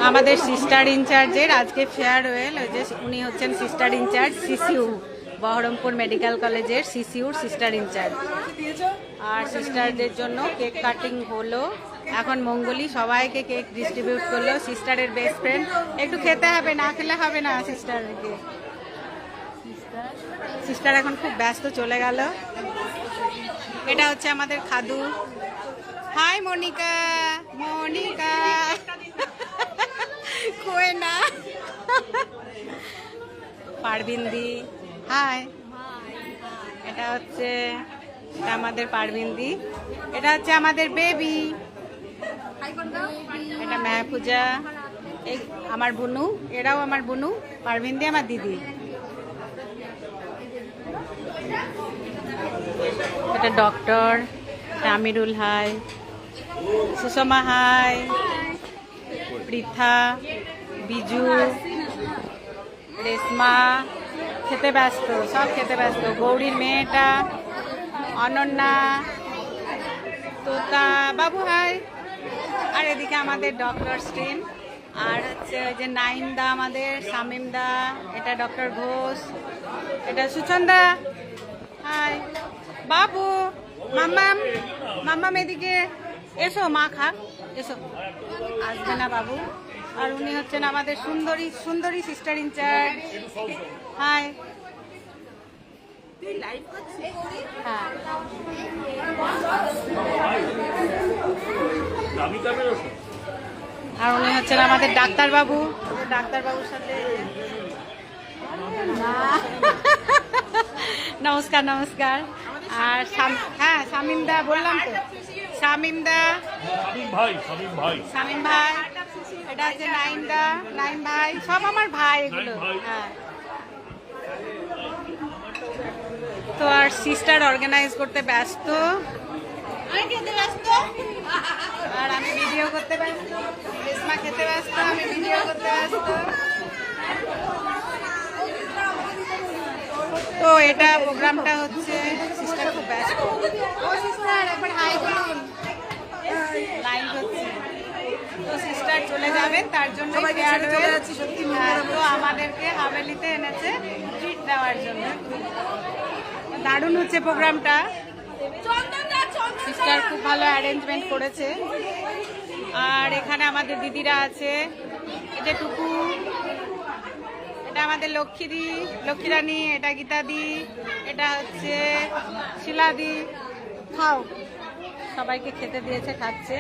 আমাদের সিস্টার ইনচার্জের আজকে ফেয়ারওয়েল, ওই যে উনি হচ্ছেন sister incharge CCU, Berhampore medical কলেজের সিসিউর সিস্টার ইনচার্জ। আর সিস্টারদের জন্য কেক কাটিং হলো, এখন মঙ্গলি সবাইকে কেক ডিস্ট্রিবিউট করলো। সিস্টারের বেস্ট ফ্রেন্ড, একটু খেতে হবে, না খেলে হবে না সিস্টারকে। সিস্টার এখন খুব ব্যস্ত, চলে গেল। এটা হচ্ছে আমাদের খাদু। হাই মনিকা, মনিকা কই না, পারবিন্দি হাই। এটা হচ্ছে আমাদের পারবিন্দি, এটা হচ্ছে আমাদের বেবি, এটা মাহফুজা, এই আমার বুনু, এরাও আমার বুনু, পারবিন্দি আমার দিদি। এটা ডক্টর আমিরুল হাই, সুষমা হাই, পৃথা, বিজু, রেশমা খেতে ব্যস্ত, সব খেতে ব্যস্ত। গৌরীর মেয়েটা অনন্যা, তোতা, বাবু হাই। আর এদিকে আমাদের ডক্টর স্টিন, আর হচ্ছে ওই যে নাইমদা আমাদের, শামিমদা, এটা ডক্টর ঘোষ, এটা সুচন্দা হাই। বাবু মাম্মাম, মাম্মাম এদিকে এসো, মা খা, এসো। আসবে না বাবু। আর উনি হচ্ছেন আমাদের সুন্দরী, সুন্দরী সিস্টার ইনচার্জ হাই। হ্যাঁ, আর উনি হচ্ছেন আমাদের ডাক্তারবাবু, ডাক্তারবাবুর সাথে নমস্কার নমস্কার। আর হ্যাঁ শামিমদা, বললাম তো শামিমদা, শামিম ভাই, এটা হচ্ছে নাইমদা, নাইম ভাই, সব আমার ভাই এগুলো। হ্যাঁ, তো আর সিস্টার অর্গানাইজ করতে ব্যস্ত, আর আমি ভিডিও করতে ব্যস্ত, রেশমা খেতে ব্যস্ত, আমি ভিডিও করতে ব্যস্ত। তো এটা প্রোগ্রামটা হচ্ছে, সিস্টার খুব ব্যস্ত। ও সিস্টার একবার হাই বলুন, লাইভ হচ্ছে। তো সিস্টার চলে যাবেন, তার জন্য তো আমাদেরকে হাভেলিতে এনেছে ট্রিট দেওয়ার জন্য। দারুণ হচ্ছে প্রোগ্রামটা, সিস্টার খুব ভালো অ্যারেঞ্জমেন্ট করেছে। আর এখানে আমাদের দিদিরা আছে, এটা টুকু, এটা আমাদের লক্ষ্মীদি, লক্ষ্মীরানী, এটা গীতাদি, এটা হচ্ছে শিলাদি। খাও, সবাইকে খেতে দিয়েছে, খাচ্ছে।